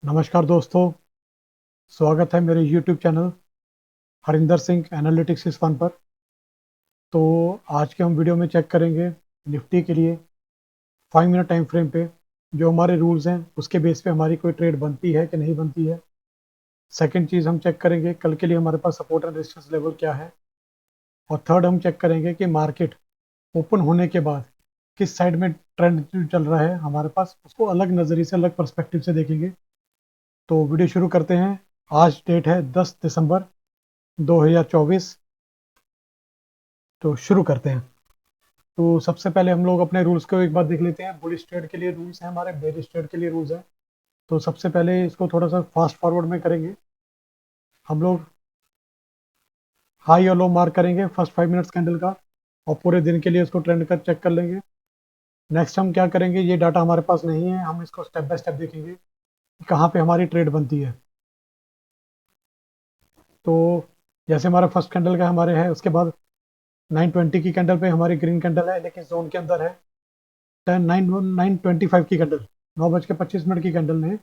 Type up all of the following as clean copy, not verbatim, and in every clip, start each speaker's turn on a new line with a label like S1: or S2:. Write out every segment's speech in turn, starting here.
S1: नमस्कार दोस्तों, स्वागत है मेरे YouTube channel Harinder Singh analytics इस फन पर। तो आज के हम वीडियो में चेक करेंगे निफ्टी के लिए 5 मिनट टाइम फ्रेम पे जो हमारे रूल्स हैं उसके बेस पे हमारी कोई ट्रेड बनती है कि नहीं बनती है। सेकंड चीज़ हम चेक करेंगे कल के लिए हमारे पास सपोर्ट एंड रेजिस्टेंस लेवल क्या है। और थर्ड हम चेक करेंगे कि मार्केट ओपन होने के बाद किस साइड में ट्रेंड जो चल रहा है हमारे पास उसको अलग नज़रिए से अलग पर्सपेक्टिव से देखेंगे। तो वीडियो शुरू करते हैं। आज डेट है 10 दिसंबर 2024। तो शुरू करते हैं। तो सबसे पहले हम लोग अपने रूल्स को एक बार देख लेते हैं। बुलिश ट्रेड के लिए रूल्स हैं, हमारे बेरिश ट्रेड के लिए रूल्स हैं। तो सबसे पहले इसको थोड़ा सा फास्ट फॉरवर्ड में करेंगे। हम लोग हाई और लो मार्क करेंगे फर्स्ट 5 मिनट्स कैंडल का और पूरे दिन के लिए उसको ट्रेंड का चेक कर लेंगे। नेक्स्ट हम क्या करेंगे, ये डाटा हमारे पास नहीं है, हम इसको स्टेप बाय स्टेप देखेंगे कि कहाँ पे हमारी ट्रेड बनती है। तो जैसे हमारा फर्स्ट कैंडल का हमारे है, उसके बाद 920 की कैंडल पे हमारी ग्रीन कैंडल है लेकिन जोन के अंदर है। 9:25 की कैंडल, 9:25 की कैंडल ने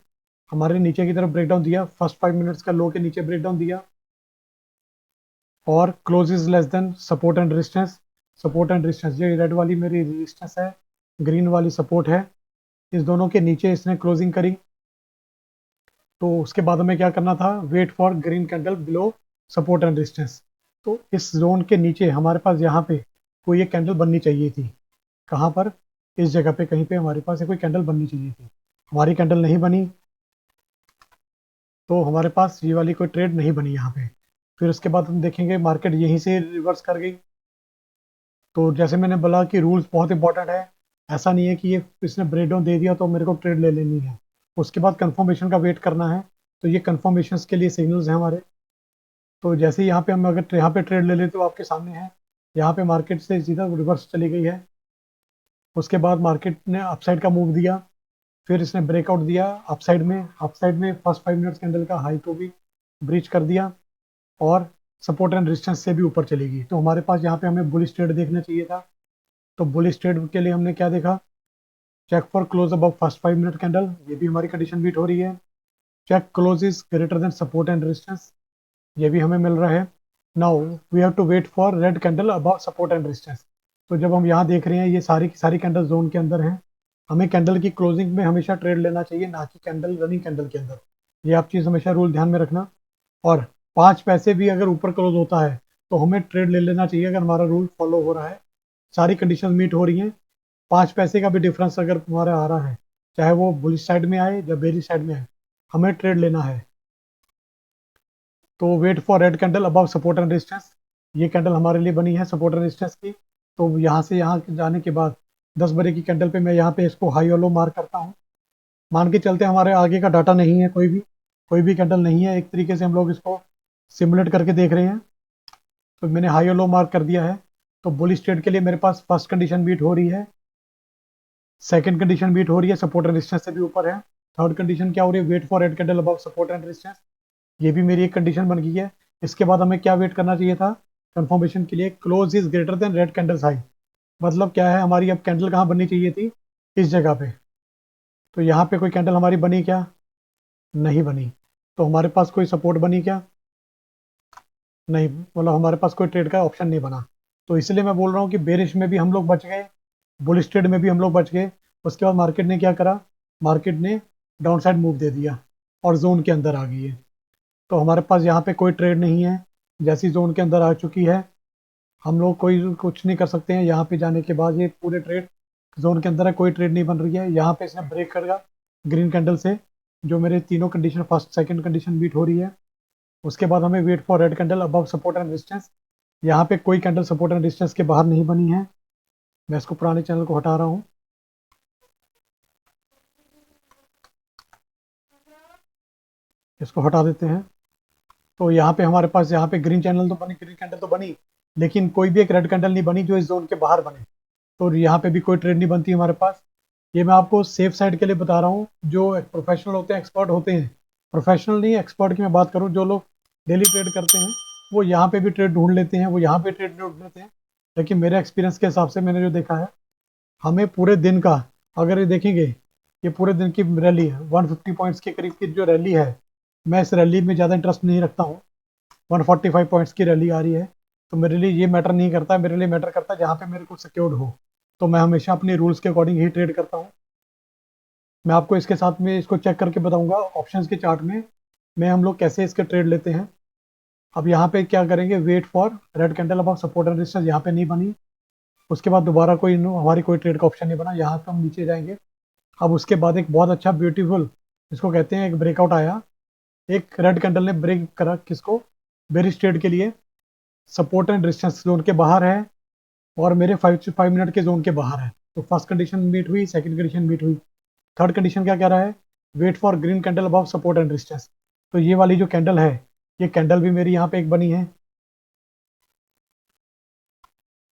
S1: हमारे नीचे की तरफ ब्रेकडाउन दिया, फर्स्ट 5 मिनट्स का लो के नीचे ब्रेकडाउन दिया और close is less then support and resistance. Support and resistance, ये रेड वाली मेरी रेजिस्टेंस है, ग्रीन वाली सपोर्ट है। इस दोनों के नीचे इसने क्लोजिंग करी। तो उसके बाद हमें क्या करना था, wait for green candle below support and resistance. तो इस जोन के नीचे हमारे पास यहाँ पे कोई एक कैंडल बननी चाहिए थी। कहाँ पर, इस जगह पे कहीं पे हमारे पास कोई कैंडल बननी चाहिए थी। हमारी कैंडल नहीं बनी, तो हमारे पास ये वाली कोई ट्रेड नहीं बनी यहाँ पे। फिर उसके बाद हम देखेंगे मार्केट यहीं से रिवर्स कर गई। तो जैसे मैंने बोला कि रूल्स बहुत इंपॉर्टेंट है। ऐसा नहीं है कि ये इसने ब्रेकडाउन दे दिया तो मेरे को ट्रेड ले लेनी है, उसके बाद कंफर्मेशन का वेट करना है। तो ये कंफर्मेशन के लिए सिग्नल्स हैं हमारे। तो जैसे ही यहाँ पे हम अगर यहाँ पे ट्रेड ले लें तो आपके सामने है, यहाँ पे मार्केट से सीधा रिवर्स चली गई है। उसके बाद मार्केट ने अपसाइड का मूव दिया, फिर इसने ब्रेकआउट दिया अपसाइड में फर्स्ट 5 मिनट्स कैंडल का हाई को भी ब्रीच कर दिया और सपोर्ट एंड रेजिस्टेंस से भी ऊपर चली गई। तो हमारे पास यहाँ पे हमें बुलिश ट्रेड देखना चाहिए था। तो बुलिश ट्रेड के लिए हमने क्या देखा, check for close above first 5 minute candle, ये भी हमारी कंडीशन बीट हो रही है। Check close is greater than support and resistance, ये भी हमें मिल रहा है। Now we have to wait for red candle above support and resistance. तो जब हम यहाँ देख रहे हैं ये सारी की सारी कैंडल जोन के अंदर हैं, हमें कैंडल की क्लोजिंग में हमेशा ट्रेड लेना चाहिए, ना कि कैंडल रनिंग कैंडल के अंदर। ये आप चीज़ हमेशा रूल ध्यान में रखना। और 5 पैसे भी अगर ऊपर क्लोज होता है तो हमें ट्रेड ले लेना चाहिए अगर हमारा रूल फॉलो हो रहा है, सारी कंडीशन मीट हो रही हैं। 5 पैसे का भी डिफरेंस अगर हमारा आ रहा है, चाहे वो बुलिश साइड में आए या बेरिश साइड में आए, हमें ट्रेड लेना है। तो wait for red candle above support and resistance, ये कैंडल हमारे लिए बनी है सपोर्ट एंड रेजिस्टेंस की। तो यहाँ से यहाँ जाने के बाद 10 बजे की कैंडल पे मैं यहाँ पे इसको हाई और लो मार्क करता हूँ। मान के चलते हमारे आगे का डाटा नहीं है, कोई भी कैंडल नहीं है, एक तरीके से हम लोग इसको सिमुलेट करके देख रहे हैं। तो मैंने हाई और लो मार्क कर दिया है। तो बुलिश ट्रेड के लिए मेरे पास फर्स्ट कंडीशन बीट हो रही है, सेकंड कंडीशन बीट हो रही है, सपोर्ट एंड रेजिस्टेंस से भी ऊपर है। थर्ड कंडीशन क्या हो रही है, wait for red candle above support and resistance, ये भी मेरी एक कंडीशन बन गई है। इसके बाद हमें क्या वेट करना चाहिए था कंफर्मेशन के लिए, close is greater then red candles high. मतलब क्या है, हमारी अब कैंडल कहाँ बननी चाहिए थी, इस जगह पे। तो यहाँ पे कोई कैंडल हमारी बनी क्या, नहीं बनी। तो हमारे पास कोई सपोर्ट बनी क्या, नहीं, मतलब हमारे पास कोई ट्रेड का ऑप्शन नहीं बना। तो इसलिए मैं बोल रहा हूँ कि बेरिश में भी हम लोग बच गए, बुलिश ट्रेड में भी हम लोग बच गए। उसके बाद मार्केट ने क्या करा, मार्केट ने डाउन साइड मूव दे दिया और जोन के अंदर आ गई है। तो हमारे पास यहाँ पे कोई ट्रेड नहीं है, जैसी जोन के अंदर आ चुकी है हम लोग कोई कुछ नहीं कर सकते हैं। यहाँ पे जाने के बाद ये पूरे ट्रेड जोन के अंदर है, कोई ट्रेड नहीं बन रही है। यहाँ पे इसने ब्रेक करेगा ग्रीन कैंडल से, जो मेरे तीनों condition first second condition beat हो रही है। उसके बाद हमें wait for red candle above support and resistance, यहाँ पे कोई कैंडल सपोर्ट एंड रेजिस्टेंस के बाहर नहीं बनी है। मैं इसको पुराने चैनल को हटा रहा हूँ, इसको हटा देते हैं। तो यहाँ पे हमारे पास यहाँ पे ग्रीन कैंडल तो बनी, लेकिन कोई भी एक रेड कैंडल नहीं बनी जो इस जोन के बाहर बने। तो यहाँ पे भी कोई ट्रेड नहीं बनती हमारे पास। ये मैं आपको सेफ साइड के लिए बता रहा हूँ, जो प्रोफेशनल होते हैं, एक्सपर्ट होते हैं, प्रोफेशनल नहीं एक्सपर्ट की मैं बात करूँ, जो लोग डेली ट्रेड करते हैं वो यहाँ पे भी ट्रेड ढूंढ लेते हैं, वो यहाँ पे ट्रेड ढूंढ लेते हैं। लेकिन मेरे एक्सपीरियंस के हिसाब से मैंने जो देखा है, हमें पूरे दिन का अगर ये देखेंगे ये पूरे दिन की रैली है, 150 पॉइंट्स के करीब की जो रैली है, मैं इस रैली में ज़्यादा इंटरेस्ट नहीं रखता हूँ। 145 पॉइंट्स की रैली आ रही है, तो मेरे लिए ये मैटर नहीं करता है। मेरे लिए मैटर करता है जहाँ पे मेरे को सिक्योर्ड हो, तो मैं हमेशा अपने रूल्स के अकॉर्डिंग ही ट्रेड करता हूँ। मैं आपको इसके साथ में इसको चेक करके बताऊंगा ऑप्शंस के चार्ट में हम लोग कैसे इसके ट्रेड लेते हैं। अब यहाँ पे क्या करेंगे, wait for red candle above support and resistance, यहाँ पे नहीं बनी, उसके बाद दोबारा हमारी कोई ट्रेड का ऑप्शन नहीं बना, यहाँ पे हम नीचे जाएंगे। अब उसके बाद एक बहुत अच्छा ब्यूटीफुल, इसको कहते हैं, एक ब्रेकआउट आया, एक रेड कैंडल ने ब्रेक करा किसको, बेरिश ट्रेड के लिए, सपोर्ट एंड रेजिस्टेंस जोन के बाहर है और मेरे 5 मिनट के जोन के बाहर है। तो फर्स्ट कंडीशन मीट हुई, सेकंड कंडीशन मीट हुई, थर्ड कंडीशन क्या कह रहा है, wait for green candle above support and resistance. तो ये वाली जो कैंडल है, ये कैंडल भी मेरी यहाँ पे एक बनी है।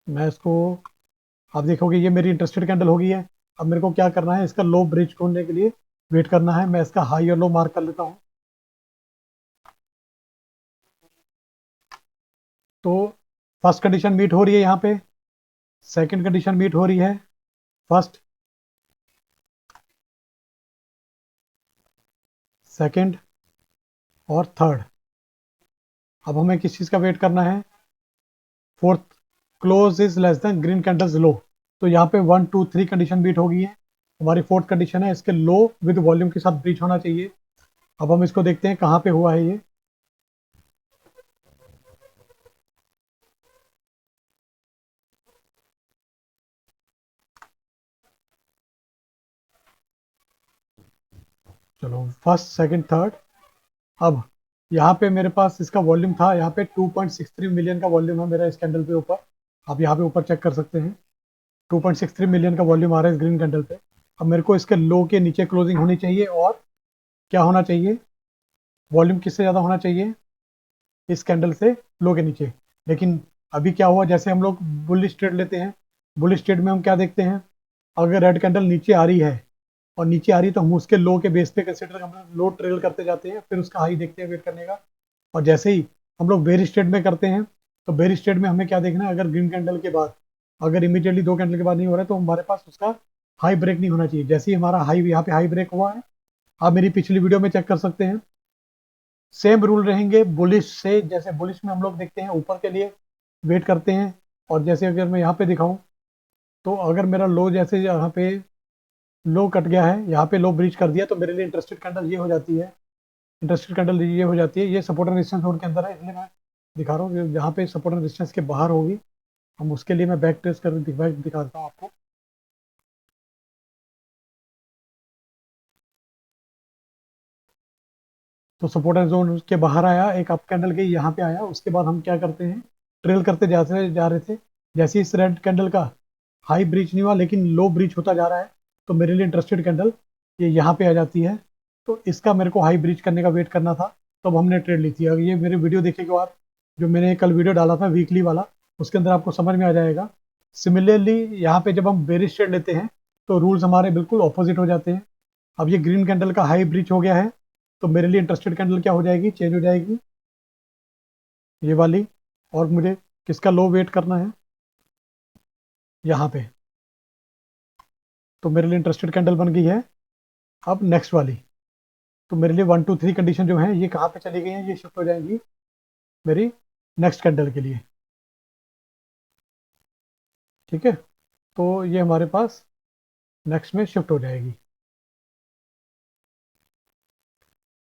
S1: मैं इसको, आप देखोगे ये मेरी इंटरेस्टेड कैंडल हो गई है। अब मेरे को क्या करना है, इसका लो ब्रिज ढूंढने के लिए वेट करना है। मैं इसका हाई और लो मार्क कर लेता हूँ। तो फर्स्ट कंडीशन मीट हो रही है यहाँ पे, सेकंड कंडीशन मीट हो रही है, फर्स्ट, सेकंड और थर्ड। अब हमें किस चीज़ का वेट करना है, fourth, close is less than green candles low. तो यहाँ पे 1 2 3 कंडीशन बीट हो गई है। हमारी फोर्थ कंडीशन है, इसके लो विद वॉल्यूम के साथ ब्रीच होना चाहिए। अब हम इसको देखते हैं कहाँ पे हुआ है ये। चलो, फर्स्ट सेकंड थर्ड। अब यहाँ पे मेरे पास इसका वॉल्यूम था, यहाँ पे 2.63 मिलियन का वॉल्यूम है मेरा इस कैंडल पे ऊपर। आप यहाँ पे ऊपर चेक कर सकते हैं, 2.63 मिलियन का वॉल्यूम आ रहा है इस ग्रीन कैंडल पे। अब मेरे को इसके लो के नीचे क्लोजिंग होनी चाहिए, और क्या होना चाहिए, वॉल्यूम किससे ज़्यादा होना चाहिए, इस कैंडल से लो के नीचे। लेकिन अभी क्या हुआ, जैसे हम लोग बुलिश ट्रेड लेते हैं, बुलिश ट्रेड में हम क्या देखते हैं, अगर रेड कैंडल नीचे आ रही है और नीचे आ रही है तो हम उसके लो के बेस पे कंसिडर हम लो ट्रेल करते जाते हैं, फिर उसका हाई देखते हैं वेट करने का। और जैसे ही हम लोग बेरिश ट्रेड में करते हैं, तो बेरिश ट्रेड में हमें क्या देखना है, अगर ग्रीन कैंडल के बाद, अगर इमीडिएटली 2 कैंडल के बाद नहीं हो रहा है, तो हमारे पास उसका हाई ब्रेक नहीं होना चाहिए। जैसे ही हमारा हाई यहाँ पे हाई ब्रेक हुआ है, आप मेरी पिछली वीडियो में चेक कर सकते हैं, सेम रूल रहेंगे बुलिश से। जैसे बुलिश में हम लोग देखते हैं ऊपर के लिए वेट करते हैं, और जैसे अगर मैं यहाँ पे दिखाऊं, तो अगर मेरा लो जैसे यहाँ पे लो कट गया है, यहाँ पे लो ब्रीच कर दिया, तो मेरे लिए इंटरेस्टेड कैंडल ये हो जाती है, इंटरेस्टेड कैंडल ये हो जाती है। ये सपोर्ट एंड रेजिस्टेंस जोन के अंदर है, इसलिए मैं दिखा रहा हूँ। जहाँ पे सपोर्ट एंड रेजिस्टेंस के बाहर होगी, हम उसके लिए मैं बैक ट्रेस कर दिखा देता हूँ आपको। तो सपोर्ट एंड जोन के बाहर आया, एक अप कैंडल के यहाँ पे आया, उसके बाद हम क्या करते हैं, ट्रेल करते जाते जा रहे थे। जैसे इस रेड कैंडल का हाई ब्रीच नहीं हुआ लेकिन लो ब्रीच होता जा रहा है, तो मेरे लिए इंटरेस्टेड कैंडल ये यहाँ पे आ जाती है। तो इसका मेरे को हाई ब्रीच करने का वेट करना था, तब हमने ट्रेड ली थी। अगर ये मेरे वीडियो देखेंगे आप, जो मैंने कल वीडियो डाला था वीकली वाला, उसके अंदर आपको समझ में आ जाएगा। सिमिलरली यहाँ पे जब हम बेरिश ट्रेड लेते हैं, तो रूल्स हमारे बिल्कुल ऑपोजिट हो जाते हैं। अब ये ग्रीन कैंडल का हाई ब्रीच हो गया है, तो मेरे लिए इंटरेस्टेड कैंडल क्या हो जाएगी, चेंज हो जाएगी, ये वाली। और मुझे किसका लो वेट करना है, यहाँ पे। तो मेरे लिए इंटरेस्टेड कैंडल बन गई है। अब नेक्स्ट वाली, तो मेरे लिए 1 2 3 कंडीशन जो है ये कहाँ पे चली गई हैं, ये शिफ्ट हो जाएंगी मेरी नेक्स्ट कैंडल के लिए। ठीक है, तो ये हमारे पास नेक्स्ट में शिफ्ट हो जाएगी।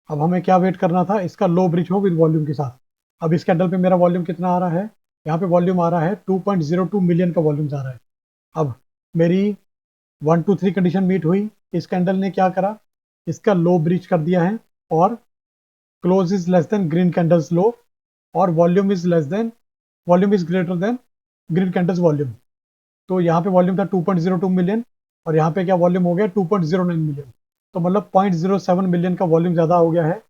S1: अब हमें क्या वेट करना था, इसका लो ब्रिज हो विद वॉल्यूम के साथ। अब इस कैंडल पे मेरा वॉल्यूम कितना आ रहा है, यहाँ पे वॉल्यूम आ रहा है 2.02 मिलियन का वॉल्यूम आ रहा है। अब मेरी 1 2 3 कंडीशन मीट हुई, इस कैंडल ने क्या करा, इसका लो ब्रीच कर दिया है, और close is less than green candles low, और volume is less than, volume is greater than green candles volume. तो यहाँ पे वॉल्यूम था 2.02 मिलियन, और यहाँ पे क्या वॉल्यूम हो गया 2.09 मिलियन। तो मतलब 0.07 मिलियन का वॉल्यूम ज़्यादा हो गया है।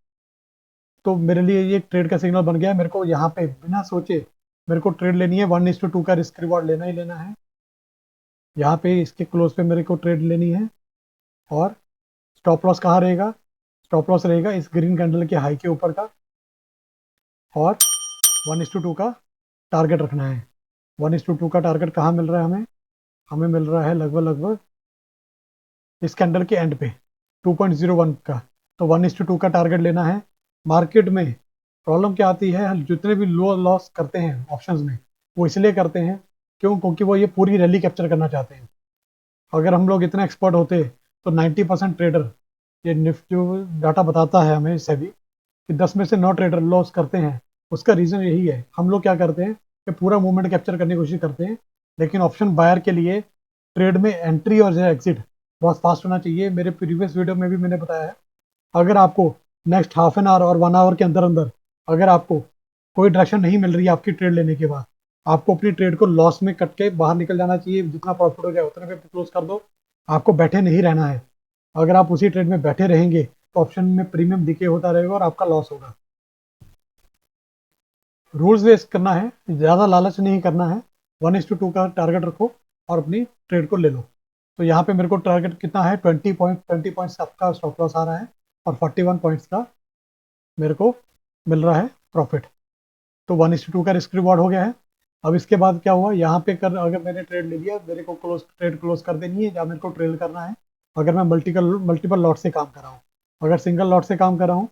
S1: तो मेरे लिए ये ट्रेड का सिग्नल बन गया है। मेरे को यहाँ पे बिना सोचे मेरे को ट्रेड लेनी है, 1:2 का रिस्क रिवॉर्ड लेना ही लेना है। यहाँ पे इसके क्लोज पे मेरे को ट्रेड लेनी है। और स्टॉप लॉस कहाँ रहेगा, स्टॉप लॉस रहेगा इस ग्रीन कैंडल के हाई के ऊपर का। और 1:2 का टारगेट रखना है। 1:2 का टारगेट कहाँ मिल रहा है हमें, हमें मिल रहा है लगभग लगभग इस कैंडल के एंड पे। 2.01 का, तो 1:2 का टारगेट लेना है। मार्केट में प्रॉब्लम क्या आती है, हम जितने भी लो लॉस करते हैं ऑप्शंस में, वो इसलिए करते हैं क्योंकि वो ये पूरी रैली कैप्चर करना चाहते हैं। अगर हम लोग इतना एक्सपर्ट होते तो 90% ट्रेडर, ये निफ्ट जो डाटा बताता है हमें सेबी, कि 10 में से 9 ट्रेडर लॉस करते हैं। उसका रीज़न यही है, हम लोग क्या करते हैं कि पूरा मूवमेंट कैप्चर करने की कोशिश करते हैं, लेकिन ऑप्शन बायर के लिए ट्रेड में एंट्री और एग्जिट बहुत फास्ट होना चाहिए। मेरे प्रीवियस वीडियो में भी मैंने बताया है, अगर आपको नेक्स्ट हाफ एन आवर और 1 आवर के अंदर अंदर अगर आपको कोई डायरेक्शन नहीं मिल रही है आपकी ट्रेड लेने के बाद, आपको अपनी ट्रेड को लॉस में कट के बाहर निकल जाना चाहिए। जितना प्रॉफिट हो जाए उतने पे क्लोज कर दो, आपको बैठे नहीं रहना है। अगर आप उसी ट्रेड में बैठे रहेंगे तो ऑप्शन में प्रीमियम डिके होता रहेगा और आपका लॉस होगा। रूल्स बेस करना है, ज़्यादा लालच नहीं करना है। 1:2 का टारगेट रखो और अपनी ट्रेड को ले लो। तो यहाँ पे मेरे को टारगेट कितना है, 20 पॉइंट्स आपका स्टॉप लॉस आ रहा है और 41 पॉइंट्स का मेरे को मिल रहा है प्रॉफिट। तो 1:2 का रिस्क रिवॉर्ड हो गया है। अब इसके बाद क्या हुआ, यहाँ पे कर अगर मैंने ट्रेड ले लिया, मेरे को ट्रेड क्लोज कर देनी है या मेरे को ट्रेल करना है। अगर मैं मल्टीपल लॉट से काम कर रहा हूँ, अगर सिंगल लॉट से काम कर रहा हूँ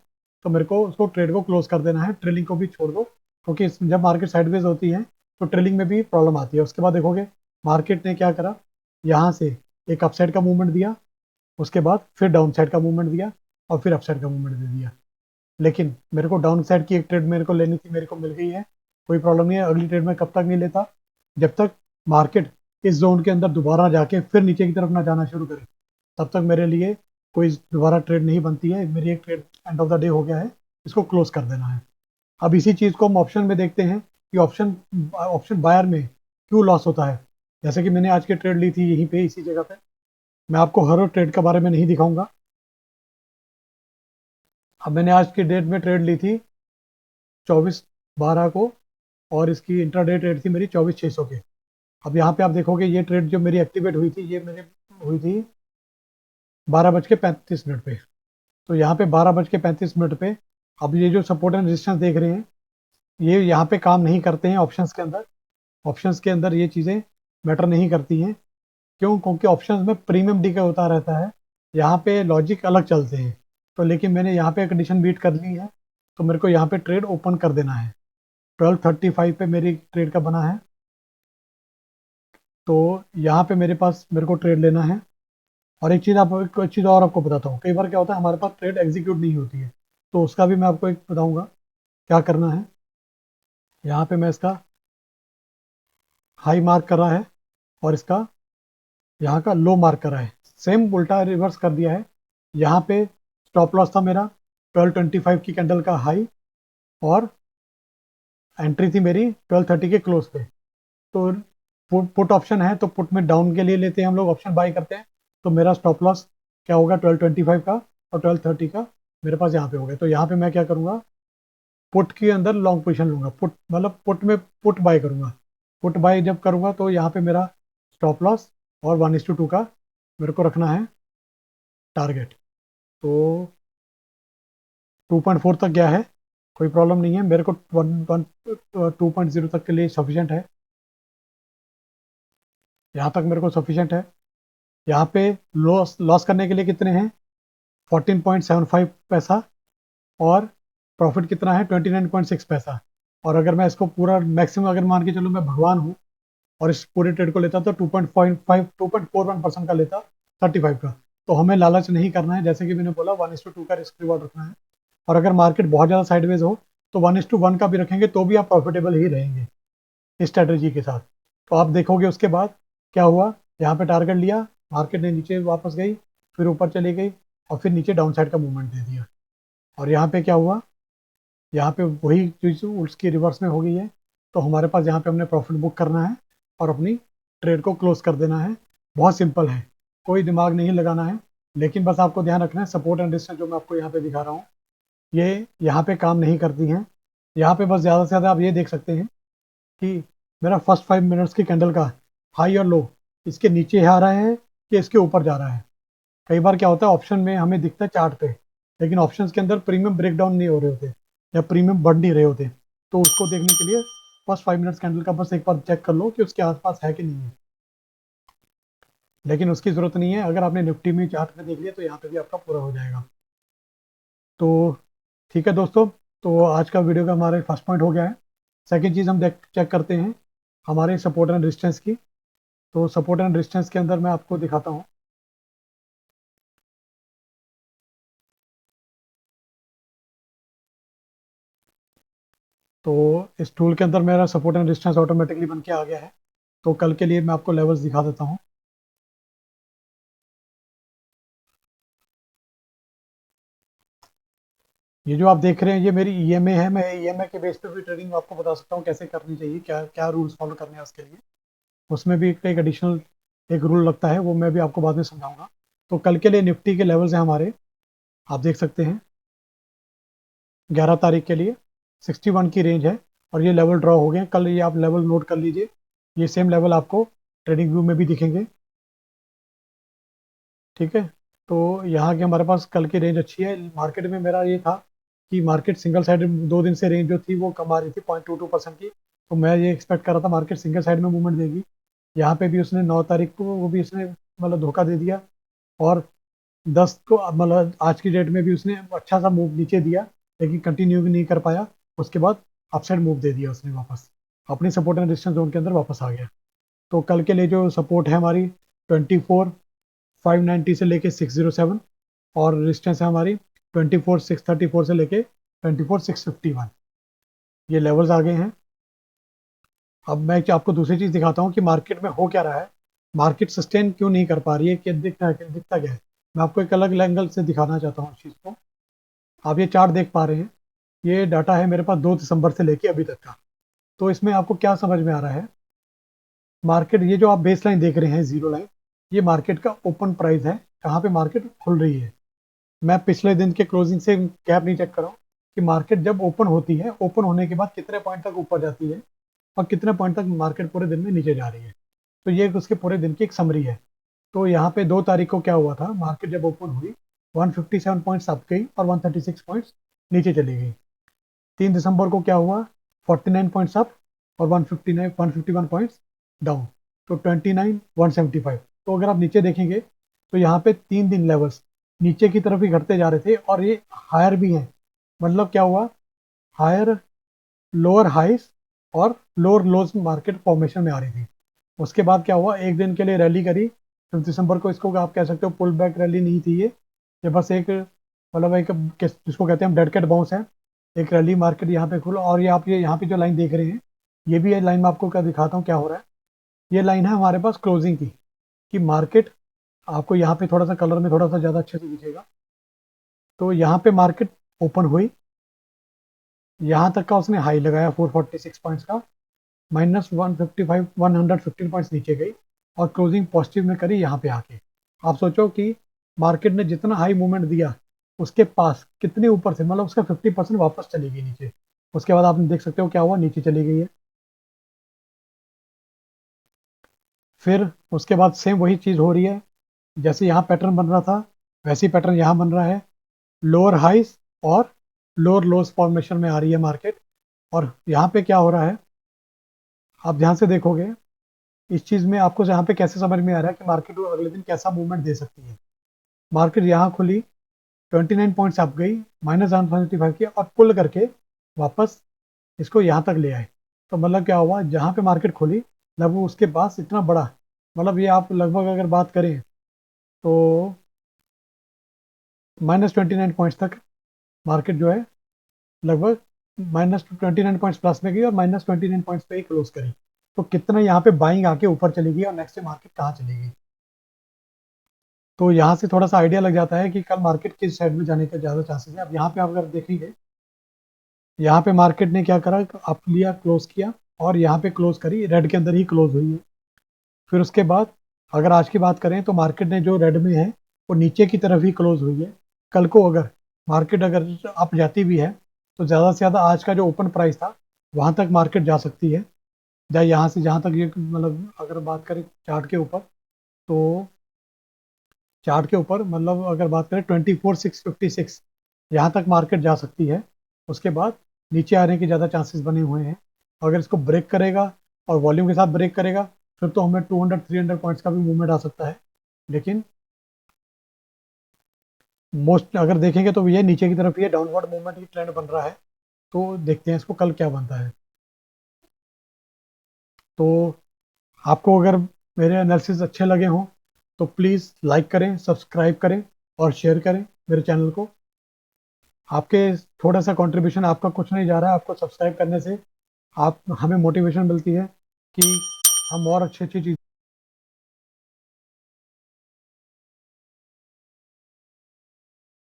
S1: तो मेरे को उसको ट्रेड को क्लोज कर देना है, ट्रेलिंग को भी छोड़ दो, क्योंकि जब मार्केट साइडवेज होती है तो ट्रेलिंग में भी प्रॉब्लम आती है। उसके बाद देखोगे मार्केट ने क्या करा, यहाँ से एक अपसाइड का मूवमेंट दिया, उसके बाद फिर डाउन साइड का मूवमेंट दिया और फिर अपसाइड का मूवमेंट दे दिया। लेकिन मेरे को डाउन साइड की एक ट्रेड मेरे को लेनी थी, मेरे को मिल गई है, कोई प्रॉब्लम नहीं है। अगली ट्रेड में कब तक नहीं लेता, जब तक मार्केट इस जोन के अंदर दोबारा जाके फिर नीचे की तरफ ना जाना शुरू करे, तब तक मेरे लिए कोई दोबारा ट्रेड नहीं बनती है। मेरी एक trade end of the day हो गया है, इसको क्लोज कर देना है। अब इसी चीज़ को हम ऑप्शन में देखते हैं कि ऑप्शन ऑप्शन बायर में क्यों लॉस होता है। जैसे कि मैंने आज की ट्रेड ली थी यहीं पे इसी जगह पे, मैं आपको हर ट्रेड के बारे में नहीं दिखाऊंगा। अब मैंने आज की डेट में ट्रेड ली थी 24/12 को, और इसकी इंट्राडे ट्रेड थी मेरी 24/600 के। अब यहाँ पे आप देखोगे ये ट्रेड जो मेरी एक्टिवेट हुई थी, ये मेरी हुई थी 12:35 पे। तो यहाँ पे 12:35 पे, अब ये जो सपोर्ट एंड रेजिस्टेंस देख रहे हैं, ये यहाँ पे काम नहीं करते हैं ऑप्शंस के अंदर। ऑप्शंस के अंदर ये चीज़ें मैटर नहीं करती हैं। क्यों, क्योंकि ऑप्शंस में प्रीमियम डीके होता रहता है, यहाँ पे लॉजिक अलग चलते हैं। तो लेकिन मैंने यहाँ पे कंडीशन बीट कर ली है, तो मेरे को यहाँ पे ट्रेड ओपन कर देना है। 12:35 पे मेरी ट्रेड का बना है, तो यहाँ पे मेरे को ट्रेड लेना है। और एक चीज़ और आपको बताता हूँ, कई बार क्या होता है हमारे पास ट्रेड एग्जीक्यूट नहीं होती है, तो उसका भी मैं आपको एक बताऊँगा क्या करना है। यहाँ पे मैं इसका हाई मार्क कर रहा है और इसका यहाँ का लो मार्क कर रहा है, सेम उल्टा रिवर्स कर दिया है। यहाँ पे स्टॉप लॉस था मेरा 12:25 की कैंडल का हाई, और एंट्री थी मेरी 12:30 के क्लोज पे। तो पुट ऑप्शन है, तो पुट में डाउन के लिए लेते हैं हम लोग, ऑप्शन बाई करते हैं। तो मेरा स्टॉप लॉस क्या होगा 12:25 का और 12:30 का मेरे पास यहाँ पे हो गया। तो यहाँ पे मैं क्या करूँगा, पुट के अंदर लॉन्ग पोजीशन लूंगा, पुट मतलब पुट में पुट बाय करूँगा। पुट बाय जब करूँगा तो यहाँ पे मेरा स्टॉप लॉस और 1:2 का मेरे को रखना है टारगेट। तो 2.4 तक गया है, कोई प्रॉब्लम नहीं है मेरे को। 2.0 तक के लिए सफिशेंट है, यहाँ तक मेरे को सफिशेंट है। यहाँ पे लॉस लॉस करने के लिए कितने हैं, 14.75 पैसा, और प्रॉफिट कितना है 29.6 पैसा। और अगर मैं इसको पूरा मैक्सिमम अगर मान के चलूँ मैं भगवान हूँ और इस पूरे ट्रेड को लेता तो 2.41% का लेता, 35 का। तो हमें लालच नहीं करना है, जैसे कि मैंने बोला 1:2 का रिस्क रिवॉर्ड रखना है। और अगर मार्केट बहुत ज़्यादा साइडवेज हो तो 1:1 का भी रखेंगे तो भी आप प्रॉफिटेबल ही रहेंगे इस स्ट्रेटजी के साथ। तो आप देखोगे उसके बाद क्या हुआ, यहाँ पे टारगेट लिया, मार्केट ने नीचे वापस गई, फिर ऊपर चली गई और फिर नीचे डाउन साइड का मूवमेंट दे दिया। और यहाँ पे क्या हुआ, यहाँ पे वही चीज़ उसकी रिवर्स में हो गई है। तो हमारे पास यहाँ पे हमने प्रॉफिट बुक करना है और अपनी ट्रेड को क्लोज कर देना है। बहुत सिंपल है, कोई दिमाग नहीं लगाना है। लेकिन बस आपको ध्यान रखना है, सपोर्ट एंड रेजिस्टेंस जो मैं आपको यहाँ पे दिखा रहा हूँ, ये यहाँ पे काम नहीं करती हैं। यहाँ पे बस ज़्यादा से ज़्यादा आप ये देख सकते हैं कि मेरा फर्स्ट 5 मिनट्स की कैंडल का हाई और लो इसके नीचे आ रहा है कि इसके ऊपर जा रहा है। कई बार क्या होता है ऑप्शन में हमें दिखता है चार्ट पे, लेकिन ऑप्शंस के अंदर प्रीमियम ब्रेकडाउन नहीं हो रहे होते या प्रीमियम बढ़ नहीं रहे होते। तो उसको देखने के लिए फर्स्ट 5 मिनट्स कैंडल का बस एक बार चेक कर लो कि उसके आसपास है कि नहीं है। लेकिन उसकी ज़रूरत नहीं है। अगर आपने निफ्टी में चार्ट में देख लिया तो यहाँ पे भी आपका पूरा हो जाएगा। तो ठीक है दोस्तों, तो आज का वीडियो का हमारे फर्स्ट पॉइंट हो गया है। सेकंड चीज़ हम देख चेक करते हैं हमारे सपोर्ट एंड रेजिस्टेंस की। तो सपोर्ट एंड रेजिस्टेंस के अंदर मैं आपको दिखाता हूँ। तो इस टूल के अंदर मेरा सपोर्ट एंड रेजिस्टेंस ऑटोमेटिकली बन के आ गया है। तो कल के लिए मैं आपको लेवल्स दिखा देता हूँ। ये जो आप देख रहे हैं ये मेरी ईएमए है। मैं ईएमए के बेस पे भी ट्रेडिंग आपको बता सकता हूँ कैसे करनी चाहिए, क्या क्या रूल्स फॉलो करने हैं उसके लिए। उसमें भी एक एडिशनल एक रूल लगता है, वो मैं भी आपको बाद में समझाऊंगा। तो कल के लिए निफ्टी के लेवल्स हैं हमारे, आप देख सकते हैं 11 तारीख के लिए 61 की रेंज है। और ये लेवल ड्रॉ हो गए हैं कल, ये आप लेवल नोट कर लीजिए। ये सेम लेवल आपको ट्रेडिंग व्यू में भी दिखेंगे। ठीक है, तो यहाँ की हमारे पास कल की रेंज अच्छी है। मार्केट में मेरा ये था कि मार्केट सिंगल साइड 2 दिन से रेंज जो थी वो कम आ रही थी 0.22% की। तो मैं ये एक्सपेक्ट कर रहा था मार्केट सिंगल साइड में मूवमेंट देगी। यहाँ पे भी उसने 9 तारीख को वो भी उसने मतलब धोखा दे दिया। और 10 को मतलब आज की डेट में भी उसने अच्छा सा मूव नीचे दिया, लेकिन कंटिन्यू भी नहीं कर पाया। उसके बाद अपसाइड मूव दे दिया उसने, वापस अपनी सपोर्ट एंड रेजिस्टेंस जोन के अंदर वापस आ गया। तो कल के लिए जो सपोर्ट है हमारी 24,590 से लेके 607, और रेजिस्टेंस है हमारी 24,634 से लेके 24,651। ये लेवल्स आ गए हैं। अब मैं आपको दूसरी चीज़ दिखाता हूँ कि मार्केट में हो क्या रहा है, मार्केट सस्टेन क्यों नहीं कर पा रही है, क्या दिखता क्या है। मैं आपको एक अलग एंगल से दिखाना चाहता हूँ इस चीज़ को। आप ये चार्ट देख पा रहे हैं, ये डाटा है मेरे पास 2 दिसंबर से लेके अभी तक का। तो इसमें आपको क्या समझ में आ रहा है, मार्केट ये जो आप बेस लाइन देख रहे हैं जीरो लाइन, ये मार्केट का ओपन प्राइस है, कहाँ पे मार्केट खुल रही है। मैं पिछले दिन के क्लोजिंग से गैप नहीं चेक कर रहा हूँ कि मार्केट जब ओपन होती है, ओपन होने के बाद कितने पॉइंट तक ऊपर जाती है और कितने पॉइंट तक मार्केट पूरे दिन में नीचे जा रही है। तो ये उसके पूरे दिन की एक समरी है। तो यहाँ पे 2 तारीख को क्या हुआ था, मार्केट जब ओपन हुई 157 पॉइंट्स अप गई और 136 पॉइंट्स नीचे चली गई। 3 दिसंबर को क्या हुआ, 49 पॉइंट्स अप और 151 पॉइंट्स डाउन। तो 29,175। तो अगर आप नीचे देखेंगे तो यहाँ पे 3 दिन लेवल्स नीचे की तरफ ही घटते जा रहे थे और ये हायर भी हैं। मतलब क्या हुआ, हायर लोअर हाइस और लोअर लोज मार्केट फॉर्मेशन में आ रही थी। उसके बाद क्या हुआ, एक दिन के लिए रैली करी। 5 दिसंबर को इसको आप कह सकते हो पुल बैक रैली नहीं थी ये बस एक मतलब एक जिसको कहते हैं हम डेड कैट बाउंस है। एक रैली मार्केट यहाँ पे खुला, और ये आप ये यहाँ पे जो लाइन देख रहे हैं, ये भी लाइन में आपको क्या दिखाता हूँ क्या हो रहा है। ये लाइन है हमारे पास क्लोजिंग की, कि मार्केट आपको यहाँ पे थोड़ा सा कलर में थोड़ा सा ज़्यादा अच्छे से दिखेगा। तो यहाँ पे मार्केट ओपन हुई, यहाँ तक का उसने हाई लगाया 446 पॉइंट्स का, -155 115 पॉइंट्स नीचे गई और क्लोजिंग पॉजिटिव में करी यहाँ पे आके। आप सोचो कि मार्केट ने जितना हाई मूवमेंट दिया उसके पास कितने ऊपर से, मतलब उसका 50% वापस चली गई नीचे। उसके बाद आप देख सकते हो क्या हुआ, नीचे चली गई है। फिर उसके बाद सेम वही चीज़ हो रही है, जैसे यहाँ पैटर्न बन रहा था वैसे ही पैटर्न यहाँ बन रहा है। लोअर हाइस और लोअर लोस फॉर्मेशन में आ रही है मार्केट। और यहाँ पे क्या हो रहा है, आप ध्यान से देखोगे इस चीज़ में आपको यहाँ पे कैसे समझ में आ रहा है कि मार्केट अगले दिन कैसा मूवमेंट दे सकती है। मार्केट यहाँ खुली 29 पॉइंट्स अप गई, -175 की, और पुल करके वापस इसको यहाँ तक ले आए। तो मतलब क्या हुआ, जहाँ पे मार्केट खुली लगभग उसके पास इतना बड़ा, मतलब ये आप लगभग अगर बात करें तो -29 पॉइंट्स तक मार्केट जो है लगभग -29 पॉइंट्स प्लस में गई और -29 पॉइंट्स पे ही क्लोज करी। तो कितना यहाँ पे बाइंग आके ऊपर चली गई और नेक्स्ट मार्केट कहाँ चली गई। तो यहाँ से थोड़ा सा आइडिया लग जाता है कि कल मार्केट किस साइड में जाने का ज़्यादा चांसेस है। अब यहाँ पे आप अगर देखेंगे, यहाँ पे मार्केट ने क्या करा, अप लिया क्लोज किया और यहाँ पे क्लोज करी, रेड के अंदर ही क्लोज हुई है। फिर उसके बाद अगर आज की बात करें तो मार्केट ने जो रेड में है वो नीचे की तरफ ही क्लोज हुई है। कल को अगर मार्केट अगर अप जाती भी है तो ज़्यादा से ज़्यादा आज का जो ओपन प्राइस था वहाँ तक मार्केट जा सकती है। या यहाँ से जहाँ तक ये मतलब अगर बात करें चार्ट के ऊपर, तो चार्ट के ऊपर मतलब अगर बात करें 24,656 यहाँ तक मार्केट जा सकती है। उसके बाद नीचे आने के ज़्यादा चांसेस बने हुए हैं। अगर इसको ब्रेक करेगा और वॉल्यूम के साथ ब्रेक करेगा फिर तो हमें 200-300 पॉइंट्स का भी मूवमेंट आ सकता है। लेकिन मोस्ट अगर देखेंगे तो ये नीचे की तरफ ये डाउनवर्ड मूवमेंट की ट्रेंड बन रहा है। तो देखते हैं इसको कल क्या बनता है। तो आपको अगर मेरे एनालिसिस अच्छे लगे हों तो प्लीज़ लाइक करें, सब्सक्राइब करें और शेयर करें मेरे चैनल को। आपके थोड़ा सा कंट्रीब्यूशन, आपका कुछ नहीं जा रहा है, आपको सब्सक्राइब करने से आप हमें मोटिवेशन मिलती है कि हम और अच्छी अच्छी चीज़